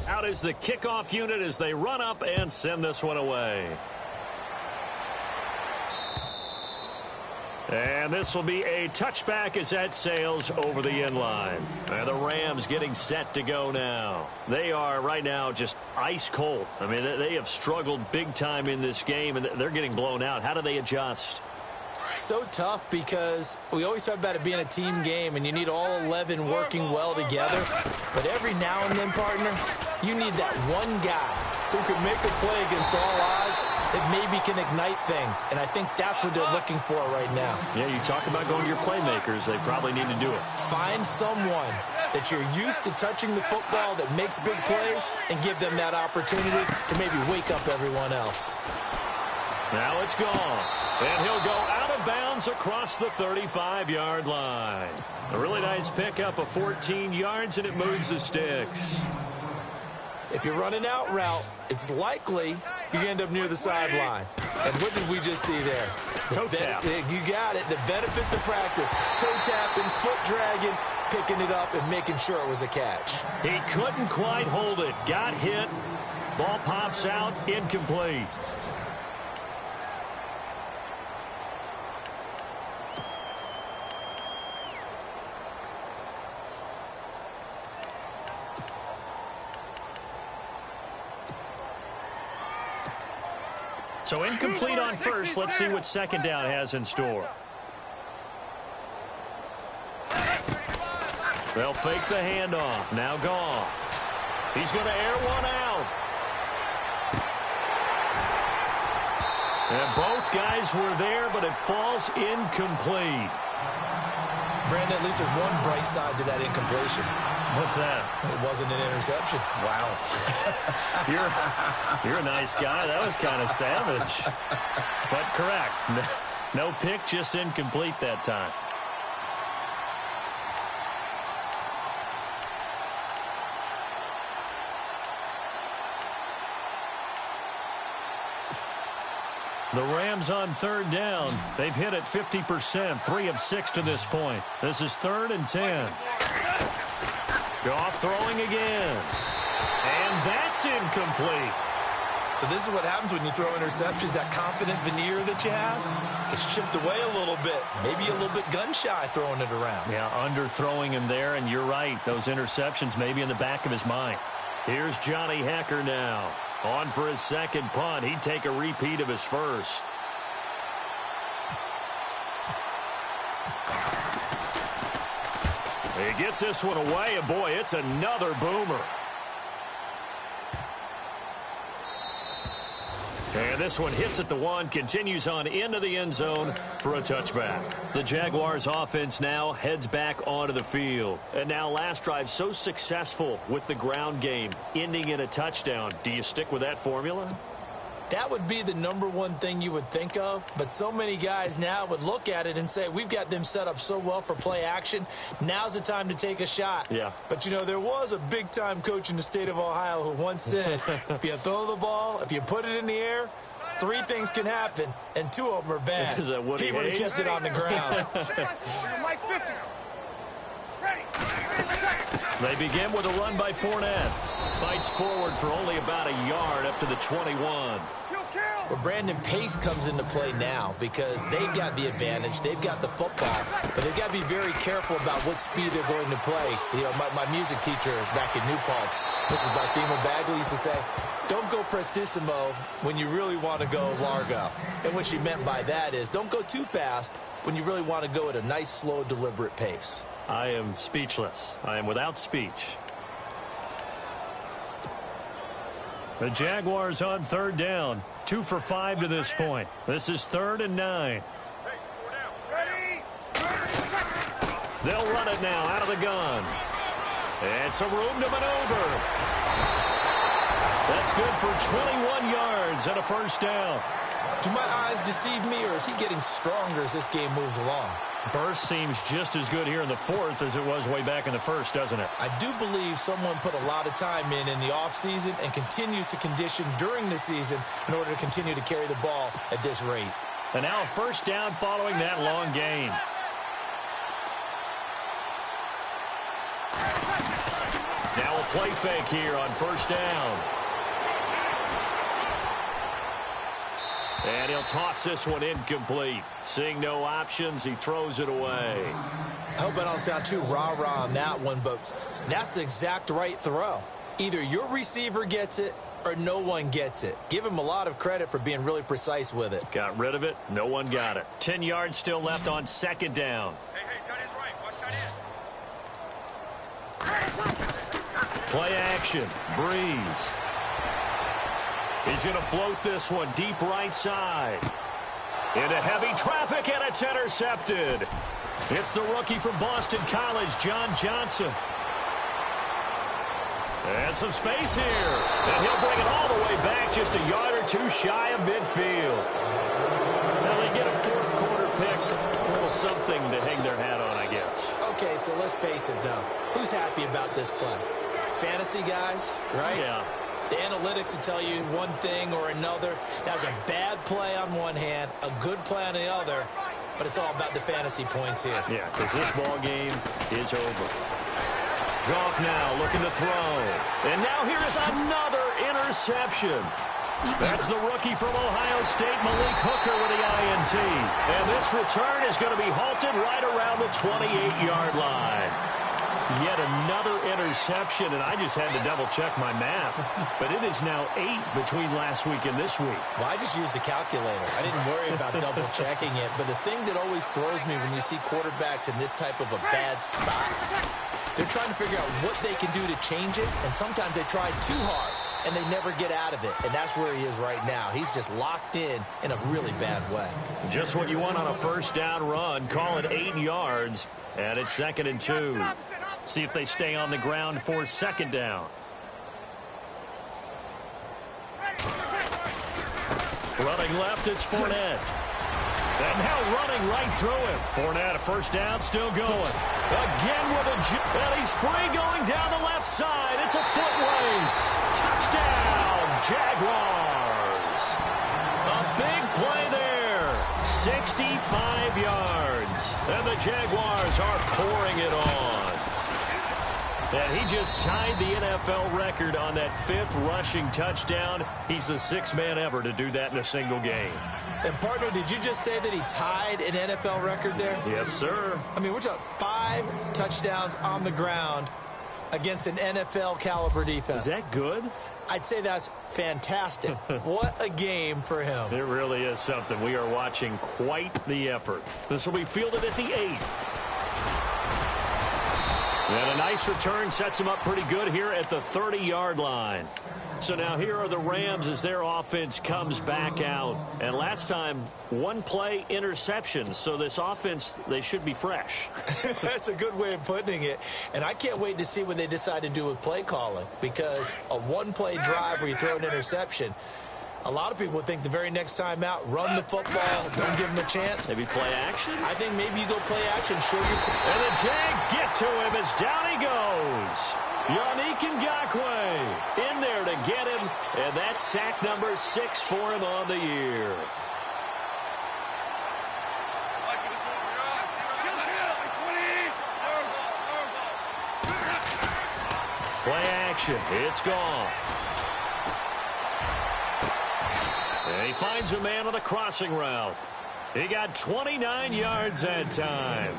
Out is the kickoff unit as they run up and send this one away. And this will be a touchback as that sails over the end line. And the Rams getting set to go now. They are right now just ice cold. I mean, they have struggled big time in this game, and they're getting blown out. How do they adjust? So tough because we always talk about it being a team game and you need all 11 working well together. But every now and then, partner, you need that one guy who can make a play against all odds that maybe can ignite things. And I think that's what they're looking for right now. Yeah, you talk about going to your playmakers. They probably need to do it. Find someone that you're used to touching the football that makes big plays and give them that opportunity to maybe wake up everyone else. Now it's gone. And he'll go out of bounds across the 35-yard line. A really nice pickup of 14 yards, and it moves the sticks. If you're running out route, it's likely you end up near the sideline. And what did we just see there? Toe tap. You got it. The benefits of practice. Toe tapping, foot dragging, picking it up, and making sure it was a catch. He couldn't quite hold it. Got hit. Ball pops out. Incomplete. So incomplete on first. Let's see what second down has in store. They'll fake the handoff. Now Goff. He's going to air one out. And both guys were there, but it falls incomplete. Brandon, at least there's one bright side to that incompletion. What's that? It wasn't an interception. Wow. You're a nice guy. That was kind of savage. But correct. No pick, just incomplete that time. The Rams on third down. They've hit it 50%, 3 of 6 to this point. This is 3rd and 10. Goff throwing again. And that's incomplete. So this is what happens when you throw interceptions. That confident veneer that you have, it's chipped away a little bit. Maybe a little bit gun-shy throwing it around. Yeah, underthrowing him there, and you're right. Those interceptions may be in the back of his mind. Here's Johnny Hekker now. On for his second punt. He'd take a repeat of his first. He gets this one away, and boy, it's another boomer. And this one hits at the 1, continues on into the end zone for a touchback. The Jaguars offense now heads back onto the field. And now last drive so successful with the ground game, ending in a touchdown. Do you stick with that formula? That would be the #1 thing you would think of, but so many guys now would look at it and say, we've got them set up so well for play action. Now's the time to take a shot. Yeah. But, you know, there was a big-time coach in the state of Ohio who once said, if you throw the ball, if you put it in the air, 3 things can happen, and 2 of them are bad. Is that what he would have kept it on the ground. They begin with a run by Fournette. Fights forward for only about a yard up to the 21. Well, Brandon, pace comes into play now because they've got the advantage. They've got the football, but they've got to be very careful about what speed they're going to play. You know, my music teacher back in New Paltz, Mrs. Barthema Bagley, used to say, don't go prestissimo when you really want to go largo. And what she meant by that is don't go too fast when you really want to go at a nice, slow, deliberate pace. I am speechless. I am without speech. The Jaguars on 3rd down. 2 for 5 to this point. This is 3rd and 9. They'll run it now out of the gun. And some room to maneuver. That's good for 21 yards and a 1st down. Do my eyes deceive me, or is he getting stronger as this game moves along? Burst seems just as good here in the 4th as it was way back in the 1st, doesn't it? I do believe someone put a lot of time in the offseason and continues to condition during the season in order to continue to carry the ball at this rate. And now a 1st down following that long gain. Now a play fake here on 1st down. And he'll toss this one incomplete. Seeing no options, he throws it away. I hope I don't sound too rah-rah on that one, but that's the exact right throw. Either your receiver gets it or no one gets it. Give him a lot of credit for being really precise with it. Got rid of it. No one got it. 10 yards still left on 2nd down. Play action. Breeze. He's going to float this one deep right side. Into heavy traffic, and it's intercepted. It's the rookie from Boston College, John Johnson. And some space here. And he'll bring it all the way back, just a yard or 2 shy of midfield. Now they get a 4th quarter pick. A little something to hang their hat on, I guess. Okay, so let's face it, though. Who's happy about this play? Fantasy guys, right? Yeah. The analytics will tell you one thing or another. That's a bad play on one hand, a good play on the other, but it's all about the fantasy points here. Yeah, because this ball game is over. Goff now looking to throw. And now here's another interception. That's the rookie from Ohio State, Malik Hooker, with the INT. And this return is going to be halted right around the 28-yard line. Yet another interception, and I just had to double-check my math. But it is now 8 between last week and this week. Well, I just used a calculator. I didn't worry about double-checking it. But the thing that always throws me when you see quarterbacks in this type of a bad spot, they're trying to figure out what they can do to change it, and sometimes they try too hard, and they never get out of it. And that's where he is right now. He's just locked in a really bad way. Just what you want on a 1st down run. Call it 8 yards, and it's 2nd and 2. See if they stay on the ground for 2nd down. Running left, it's Fournette. And now running right through him. Fournette, a 1st down, still going. Again with and he's free going down the left side. It's a foot race. Touchdown, Jaguars. A big play there. 65 yards. And the Jaguars are pouring it on. And he just tied the NFL record on that 5th rushing touchdown. He's the 6th man ever to do that in a single game. And, partner, did you just say that he tied an NFL record there? Yes, sir. I mean, we're talking 5 touchdowns on the ground against an NFL-caliber defense. Is that good? I'd say that's fantastic. What a game for him. It really is something. We are watching quite the effort. This will be fielded at the 8. And a nice return sets him up pretty good here at the 30-yard line. So now here are the Rams as their offense comes back out. And last time, one play interception. So this offense, they should be fresh. That's a good way of putting it. And I can't wait to see what they decide to do with play calling. Because a one-play drive where you throw an interception, a lot of people would think the very next time out, run the football, don't give them a chance. Maybe play action? I think maybe you go play action, show you. And the Jags get to him as down he goes. Yannick Ngakoue in there to get him, and that's sack number 6 for him on the year. Play action. It's gone. And he finds a man on the crossing route. He got 29 yards that time.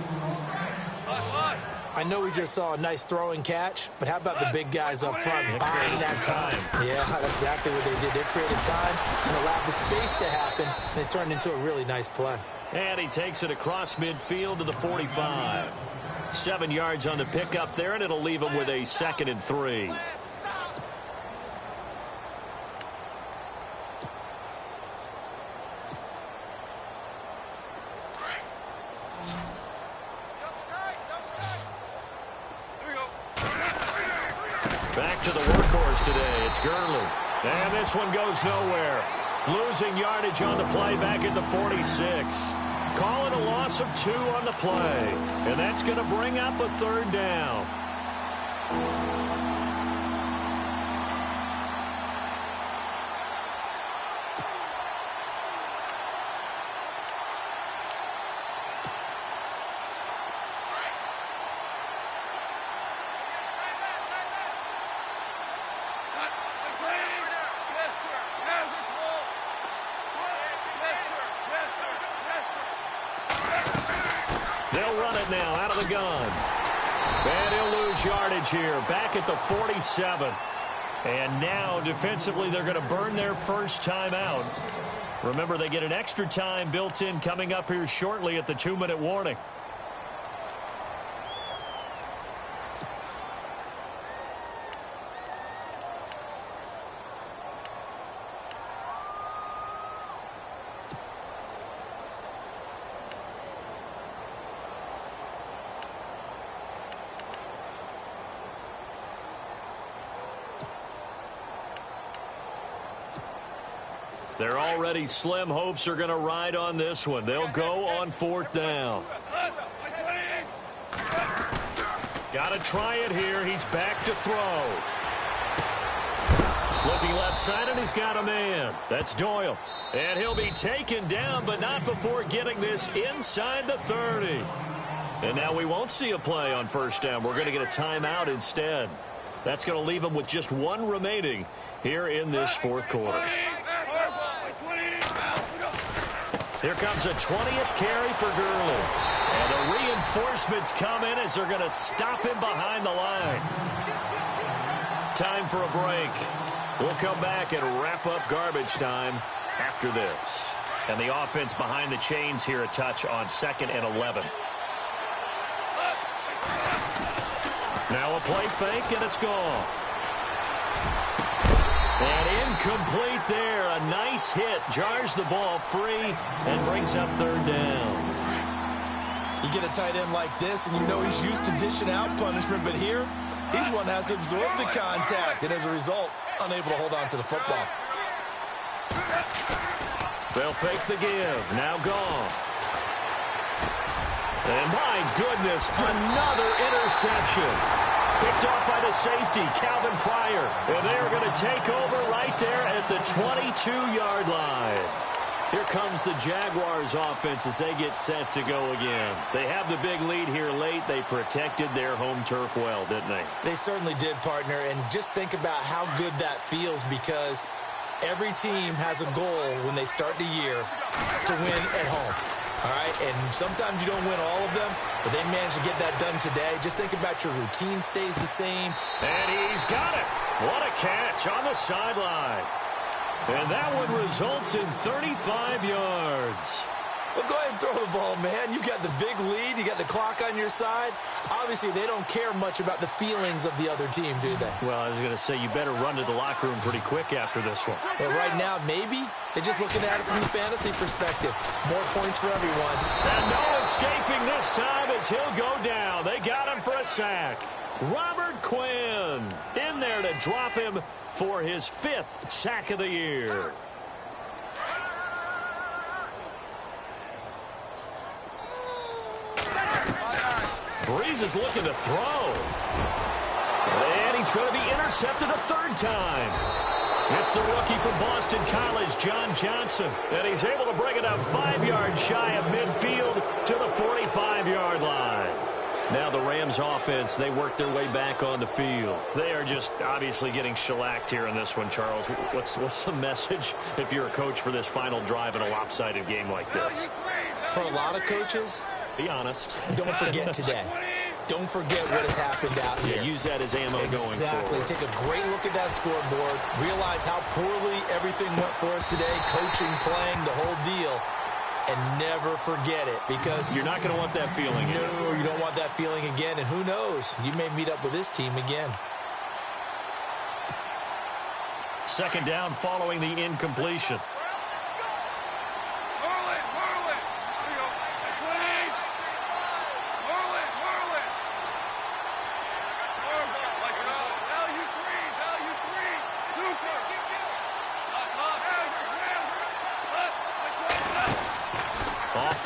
I know we just saw a nice throwing catch, but how about the big guys up front buying that time? Yeah, that's exactly what they did. They created time and allowed the space to happen, and it turned into a really nice play. And he takes it across midfield to the 45. 7 yards on the pickup there, and it'll leave him with a 2nd and 3. Back to the workhorse today. It's Gurley. And this one goes nowhere. Losing yardage on the play back at the 46. Call it a loss of 2 on the play. And that's going to bring up a 3rd down. They'll run it now out of the gun. And he'll lose yardage here. Back at the 47. And now, defensively, they're going to burn their first time out. Remember, they get an extra time built in coming up here shortly at the 2-minute warning. They're already slim hopes are going to ride on this one. They'll go on 4th down. Got to try it here. He's back to throw. Looking left side, and he's got a man. That's Doyle. And he'll be taken down, but not before getting this inside the 30. And now we won't see a play on 1st down. We're going to get a timeout instead. That's going to leave him with just 1 remaining here in this 4th quarter. Here comes a 20th carry for Gurley. And the reinforcements come in as they're going to stop him behind the line. Time for a break. We'll come back and wrap up garbage time after this. And the offense behind the chains here a touch on 2nd and 11. Now a play fake, and it's gone. And incomplete there. A nice hit. Jars the ball free and brings up 3rd down. You get a tight end like this, and you know he's used to dishing out punishment, but here, he's one that has to absorb the contact, and as a result, unable to hold on to the football. They'll fake the give. Now gone. And my goodness, another interception. Picked off by the safety, Calvin Pryor. And they're going to take over right there at the 22-yard line. Here comes the Jaguars offense as they get set to go again. They have the big lead here late. They protected their home turf well, didn't they? They certainly did, partner. And just think about how good that feels, because every team has a goal when they start the year to win at home. All right, and sometimes you don't win all of them, but they managed to get that done today. Just think about your routine stays the same. And he's got it. What a catch on the sideline. And that one results in 35 yards. Well, go ahead and throw the ball, man. You got the big lead. You got the clock on your side. Obviously, they don't care much about the feelings of the other team, do they? Well, I was going to say, you better run to the locker room pretty quick after this one. Well, right now, maybe. They're just looking at it from the fantasy perspective. More points for everyone. And no escaping this time as he'll go down. They got him for a sack. Robert Quinn in there to drop him for his 5th sack of the year. Breeze is looking to throw. And he's going to be intercepted a 3rd time. It's the rookie from Boston College, John Johnson. And he's able to bring it up 5 yards shy of midfield to the 45-yard line. Now the Rams offense, they work their way back on the field. They are just obviously getting shellacked here in this one, Charles. What's the message if you're a coach for this final drive in a lopsided game like this? For a lot of coaches, be honest. Don't forget today. Don't forget what has happened out here. Yeah, use that as ammo going forward. Exactly. Take a great look at that scoreboard. Realize how poorly everything went for us today. Coaching, playing, the whole deal. And never forget it, because you're not going to want that feeling again. No, you don't want that feeling again. And who knows? You may meet up with this team again. 2nd down following the incompletion.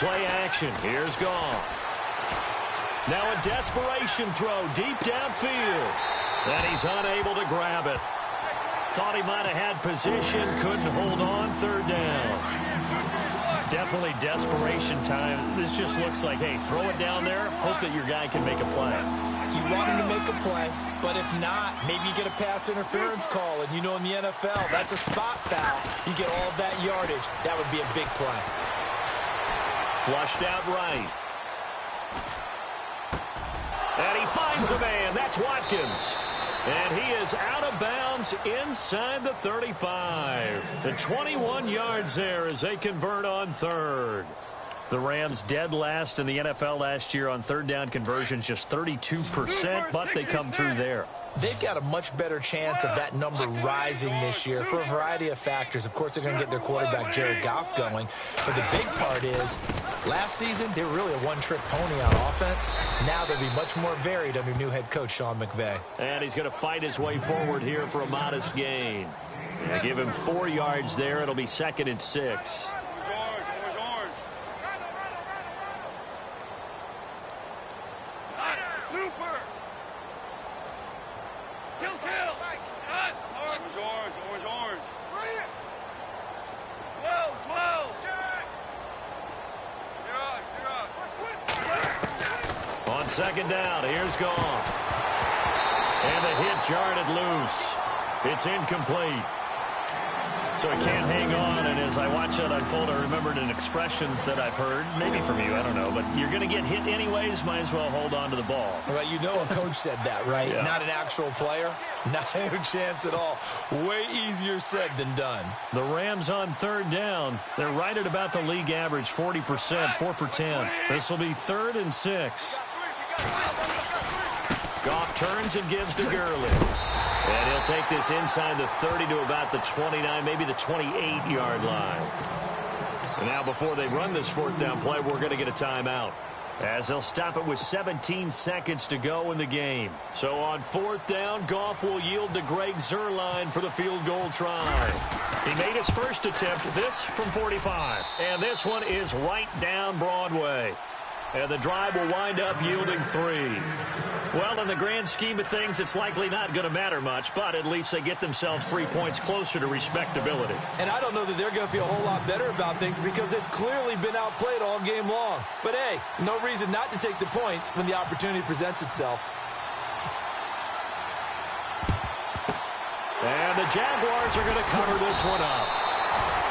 Play action. Here's Goff. Now a desperation throw deep downfield. And he's unable to grab it. Thought he might have had position. Couldn't hold on. 3rd down. Definitely desperation time. This just looks like, hey, throw it down there. Hope that your guy can make a play. You want him to make a play, but if not, maybe you get a pass interference call. And you know in the NFL, that's a spot foul. You get all of that yardage. That would be a big play. Flushed out right. And he finds a man. That's Watkins. And he is out of bounds inside the 35. The 21 yards there as they convert on 3rd. The Rams dead last in the NFL last year on 3rd down conversions, just 32%, but they come through there. They've got a much better chance of that number rising this year for a variety of factors. Of course, they're going to get their quarterback, Jared Goff, going. But the big part is, last season, they were really a one-trick pony on offense. Now they'll be much more varied under new head coach Sean McVay. And he's going to fight his way forward here for a modest gain. They give him 4 yards there. It'll be 2nd and 6. On 2nd down, here's Goff. And the hit jarred it loose. It's incomplete. So he can't hang on, and as I watch that unfold, I remembered an expression that I've heard, maybe from you, I don't know, but you're going to get hit anyways, might as well hold on to the ball. Well, you know a coach said that, right? Yeah. Not an actual player. Not a chance at all. Way easier said than done. The Rams on 3rd down. They're right at about the league average, 40%, 4 for 10. This will be 3rd and 6. Goff turns and gives to Gurley. And he'll take this inside the 30 to about the 29, maybe the 28-yard line. And now before they run this 4th down play, we're going to get a timeout, as they'll stop it with 17 seconds to go in the game. So on 4th down, Goff will yield to Greg Zuerlein for the field goal try. He made his first attempt, this from 45. And this one is right down Broadway. And the drive will wind up yielding 3. Well, in the grand scheme of things, it's likely not going to matter much, but at least they get themselves 3 points closer to respectability. And I don't know that they're going to feel a whole lot better about things, because they've clearly been outplayed all game long. But, hey, no reason not to take the points when the opportunity presents itself. And the Jaguars are going to cover this one up.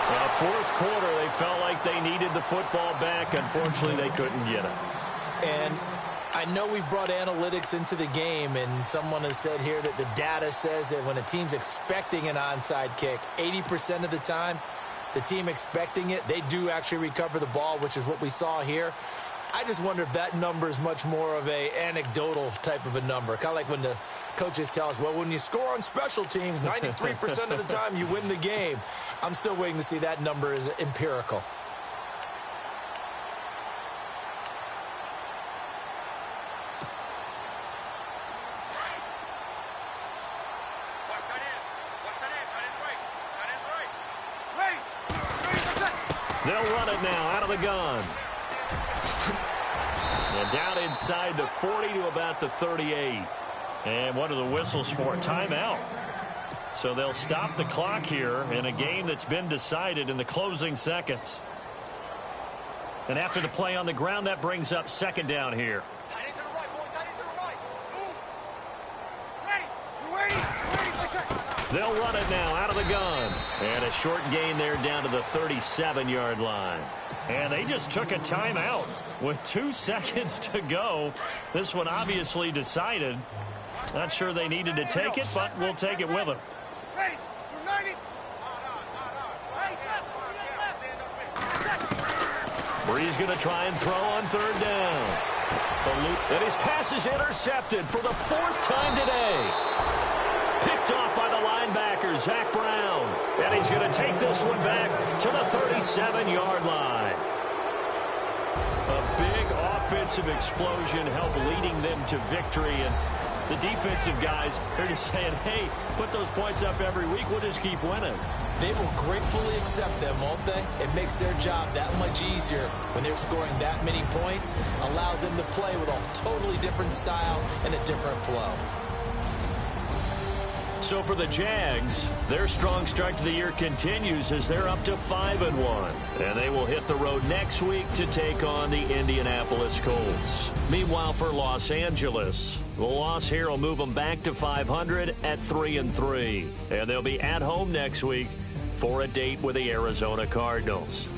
Well, 4th quarter, they felt like they needed the football back. Unfortunately, they couldn't get it. And I know we've brought analytics into the game, and someone has said here that the data says that when a team's expecting an onside kick, 80% of the time, the team expecting it, they do actually recover the ball, which is what we saw here. I just wonder if that number is much more of a anecdotal type of a number. Kind of like when the coaches tell us, well, when you score on special teams, 93% of the time you win the game. I'm still waiting to see that number is empirical. They'll run it now out of the gun. And down inside the 40 to about the 38. And what are the whistles for? Timeout. So they'll stop the clock here in a game that's been decided in the closing seconds. And after the play on the ground, that brings up second down here. They'll run it now out of the gun. And a short gain there down to the 37-yard line. And they just took a timeout with 2 seconds to go. This one obviously decided. Not sure they needed to take it, but we'll take it with them. Bree's going to try and throw on third down. And his pass is intercepted for the 4th time today. Picked off by the linebacker, Zach Brown. And he's going to take this one back to the 37-yard line. A big offensive explosion helped leading them to victory. And the defensive guys, they're just saying, hey, put those points up every week. We'll just keep winning. They will gratefully accept them, won't they? It makes their job that much easier when they're scoring that many points. Allows them to play with a totally different style and a different flow. So for the Jags, their strong start to the year continues as they're up to 5-1. And they will hit the road next week to take on the Indianapolis Colts. Meanwhile, for Los Angeles, the loss here will move them back to 500 at 3-3. And they'll be at home next week for a date with the Arizona Cardinals.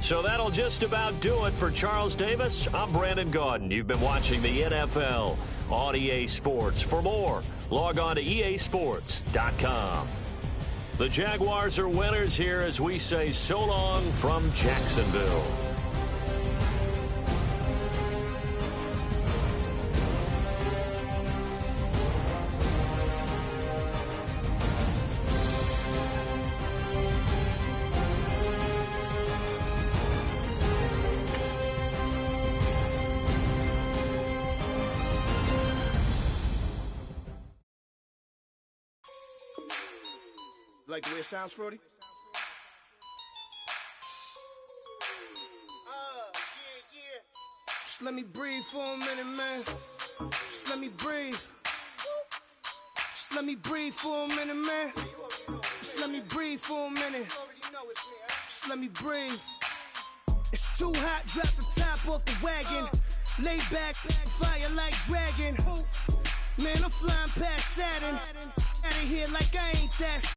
So that'll just about do it for Charles Davis. I'm Brandon Gaudin. You've been watching the NFL on EA Sports. For more, log on to easports.com. The Jaguars are winners here as we say so long from Jacksonville. Like the way it sounds, Frody? Yeah. Just let me breathe for a minute, man. Just let me breathe. Just let me breathe for a minute, man. Just let me breathe for a minute. Just let me breathe. It's too hot, drop the top off the wagon. Lay back, fire like dragon. Man, I'm flying past Saturn. Out of here like I ain't that.